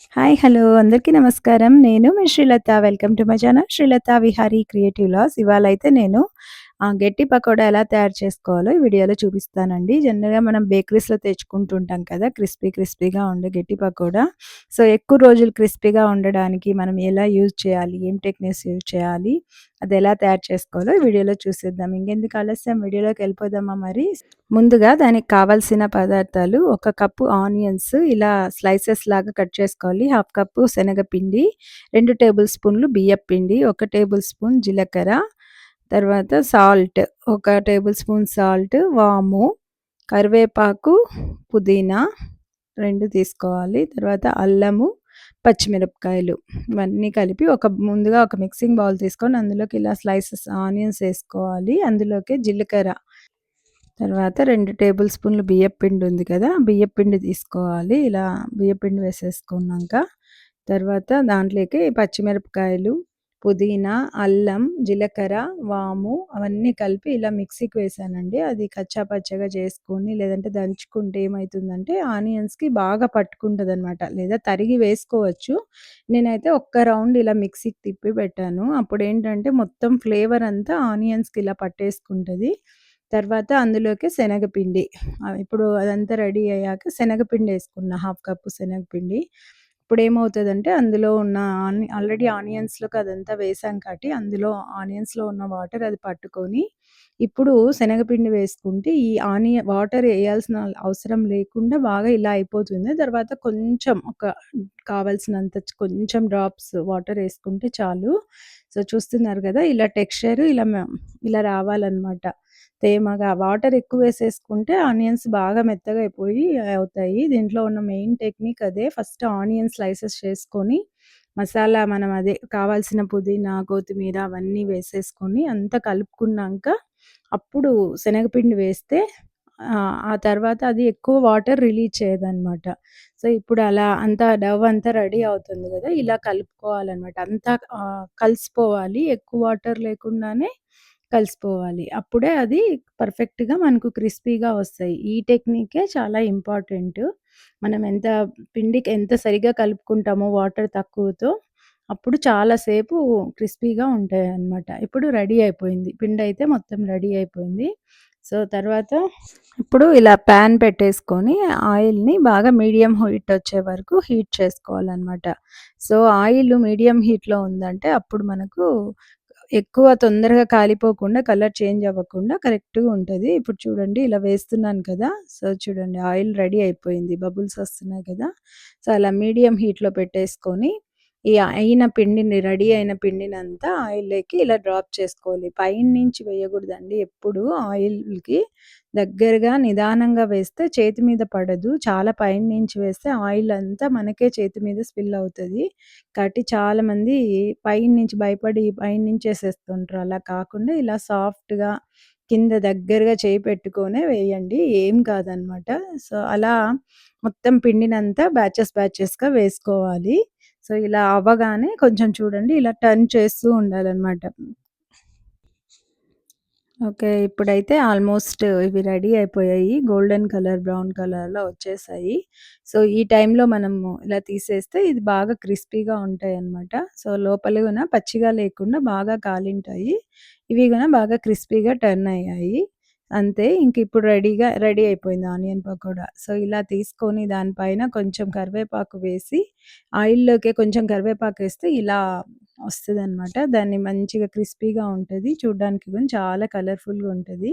Hi. Hello. అందరికీ నమస్కారం. నేను మీ Srilatha. Welcome to my channel Srilatha Vihari creative laws. ఇవాళైతే నేను గట్టి పకోడా ఎలా తయారు చేసుకోవాలో ఈ వీడియోలో చూపిస్తానండి. జనరల్‌గా మనం బేకరీస్‌లో తెచ్చుకుంటుంటాం కదా! క్రిస్పీగా ఉండే గట్టి పకోడా. సో, ఎక్కువ రోజులు క్రిస్పీగా ఉండడానికి మనం ఎలా యూజ్ చేయాలి? ఏం టెక్నిక్స్ యూజ్ చేయాలి? అదెలా తయారు చేసుకోవాలో ఈ వీడియోలో చూసేద్దాం. ఇంకెందుకు ఆలస్యం వీడియోలోకెళ్ళిపోదామా మరి? ముందుగా దానికి కావాల్సిన పదార్థాలు: ఒక కప్పు ఆనియన్స్ ఇలా స్లైసెస్ లాగా కట్ చేసుకోవాలి. హాఫ్ కప్పు శనగపిండి, 2 టేబుల్ స్పూన్లు బియ్యపిండి, 1 టేబుల్ స్పూన్ జీలకర్ర, తర్వాత సాల్ట్, 1 టేబుల్ స్పూన్ సాల్ట్, వాము, కరివేపాకు, పుదీనా 2 తీసుకోవాలి. తర్వాత అల్లము, పచ్చిమిరపకాయలు ఇవన్నీ కలిపి ముందుగా ఒక మిక్సింగ్ బౌల్ తీసుకొని అందులోకి ఇలా స్లైసెస్ ఆనియన్స్ ఏసుకోవాలి. అందులోకి జీలకర్ర, తర్వాత 2 టేబుల్ స్పూన్లు బియ్యపిండి ఉంది కదా! బియ్యపిండి తీసుకోవాలి. ఇలా బియ్యపిండి వేసేసుకున్నాక, తర్వాత దాంట్లోకి పచ్చిమిరపకాయలు, పుదీనా, అల్లం, జీలకర్ర, వాము అవన్నీ కలిపి ఇలా మిక్సీకి వేసానండి. అది కచ్చా పచ్చాగా చేసుకొని లేదంటే దంచుకుంటే ఏమైతుందంటే ఆనియన్స్‌కి బాగా పట్టుకుంటదనమాట. లేదా తరిగి వేసుకోవచ్చు. నేనైతే ఒక్క రౌండ్ ఇలా మిక్సీకి తిప్పి పెట్టాను. అప్పుడేంటంటే మొత్తం ఫ్లేవర్ అంతా ఆనియన్స్‌కి ఇలా పట్టేసుకుంటది. తర్వాత అందులోకి శనగపిండి. ఇప్పుడు అదంతా రెడీ అయ్యాక శనగపిండేసుకున్న హాఫ్ కప్పు శనగపిండి. ఇప్పుడేమవుతదంటే అందులో ఉన్న ఆల్రెడీ ఆనియన్స్‌లోకి అదంతా వేసాం కాబట్టి అందులో ఆనియన్స్‌లో ఉన్న వాటర్ అది పట్టుకొని, ఇప్పుడు శనగపిండి వేసుకుంటే ఈ వాటర్ ఎయాల్సిన అవసరం లేకుండా బాగా ఇలా అయిపోతుంది. తర్వాత కొంచెం కావాల్సినంత కొంచెం డ్రాప్స్ వాటర్ ఏసుకుంటే చాలు. సో, చూస్తున్నారు గదా! ఇలా టెక్స్చర్ ఇలా రావాలనమాట. తేమగా వాటర్ ఎక్కువేసేసుకుంటే ఆనియన్స్ బాగా మెత్తగా అవుతాయి. దీంట్లో ఉన్న మెయిన్ టెక్నిక్ అదే. ఫస్ట్ ఆనియన్ స్లైసెస్ చేసుకొని, మసాలా మనం అదే కావాల్సిన పుదీనా, కొత్తిమీర అవన్నీ వేసేసుకొని అంతా కలుపుకున్నాంక, అప్పుడు శనగపిండి వేస్తే ఆ తర్వాత అది ఎక్కువ వాటర్ రిలీజ్ చేయదనమాట. సో, ఇప్పుడు అలా అంతా డవ్ అంతా రెడీ అవుతుంది గదా! ఇలా కలుపుకోవాలనమాట. అంతా కలిసిపోవాలి. ఎక్కువ వాటర్ లేకుండానే కలిసిపోవాలి. అప్పుడే అది పర్ఫెక్ట్‌గా మనకు క్రిస్పీగా వస్తాయి. ఈ టెక్నికే చాలా ఇంపార్టెంటు. మనం పిండికి ఎంత సరిగ్గా కలుపుకుంటామో వాటర్ తక్కువతో, అప్పుడు చాలా సేపు క్రిస్పీగా ఉంటాయన్నమాట. ఇప్పుడు రెడీ అయిపోయింది. పిండయితే మొత్తం రెడీ అయిపోయింది. సో, తర్వాత ఇప్పుడు ఇలా పాన్ పెట్టేసుకొని ఆయిల్‌ని బాగా మీడియం హీట్ వచ్చే వరకు హీట్ చేసుకోవాలనమాట. సో, ఆయిల్ మీడియం హీట్‌లో ఉందంటే అప్పుడు మనకు ఎక్కువ తొందరగా కాలిపోకుండా, కలర్ చేంజ్ అవ్వకుండా కరెక్ట్‌గా ఉంటది. ఇప్పుడు చూడండి ఇలా వేస్తున్నాను కదా! సో, చూడండి ఆయిల్ రెడీ అయిపోయింది. బబుల్స్ వస్తున్నాయి కదా! సో, అలా మీడియం హీట్‌లో పెట్టేసుకొని, రెడీ అయిన పిండినంతా ఆయిల్‌లోకి ఇలా డ్రాప్ చేసుకోవాలి. పైనుంచి వేయకూడదండి ఎప్పుడు ఆయిల్‌కి. దగ్గరగా నిదానంగా వేస్తే చేతి మీద పడదు. చాలా పైనుంచి వేస్తే ఆయిల్ అంతా మనకే చేతి మీద స్పిల్ అవుతది. కాబట్టి చాలామంది పైనుంచి భయపడి పైనుంచేసేస్తుంటారు. అలా కాకుండా ఇలా సాఫ్ట్‌గా కింద దగ్గరగా చేయి పెట్టుకొనే వేయండి. ఏం కాదనమాట. సో, అలా మొత్తం పిండినంతా బ్యాచెస్‌గా వేసుకోవాలి. సో, ఇలా అవ్వగానే కొంచెం చూడండి ఇలా టర్న్ చేస్తూ ఉండాలనమాట. ఓకే. ఇప్పుడైతే ఆల్మోస్ట్ ఇవి రెడీ అయిపోయాయి. గోల్డెన్ కలర్, బ్రౌన్ కలర్‌లో వచ్చేసాయి. సో, ఈ టైంలో మనము ఇలా తీసేస్తే ఇది బాగా క్రిస్పీగా ఉంటాయన్నమాట. సో, లోపల గున పచ్చిగా లేకుండా బాగా కాలింటాయి. ఇవి గున బాగా క్రిస్పీగా టర్న్ అయ్యాయి. అంతే ఇంకిప్పుడు రెడీ అయిపోయింది ఆనియన్ పకోడా. సో, ఇలా తీసుకొని దానిపైన కొంచెం కరివేపాకు వేసి, ఆయిల్‌లోకే కొంచెం కరివేపాకేస్తే ఇలా వస్తదనమాట. దాన్ని మంచిగా క్రిస్పీగా ఉంటది. చూడ్డానికి కూడా చాలా కలర్‌ఫుల్‌గా ఉంటది.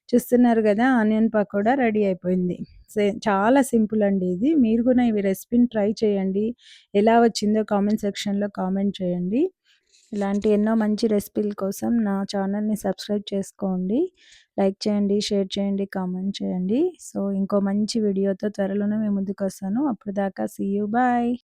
చూస్తున్నారు గదా! ఆనియన్ పకోడా రెడీ అయిపోయింది. చాలా సింపుల్ అండి ఇది. మీరు గూడా ఈ రెసిపీని ట్రై చేయండి. ఎలా వచ్చిందో కామెంట్ సెక్షన్‌లో కామెంట్ చేయండి. ఇలాంటి ఎన్నో మంచి రెసిపీల కోసం నా ఛానల్‌ని సబ్స్క్రైబ్ చేసుకోండి. లైక్ చేయండి, షేర్ చేయండి, కామెంట్ చేయండి. సో, ఇంకో మంచి వీడియోతో త్వరలోనే మీ ముందుకొస్తాను. అప్పటిదాకా సీ యూ. బాయ్.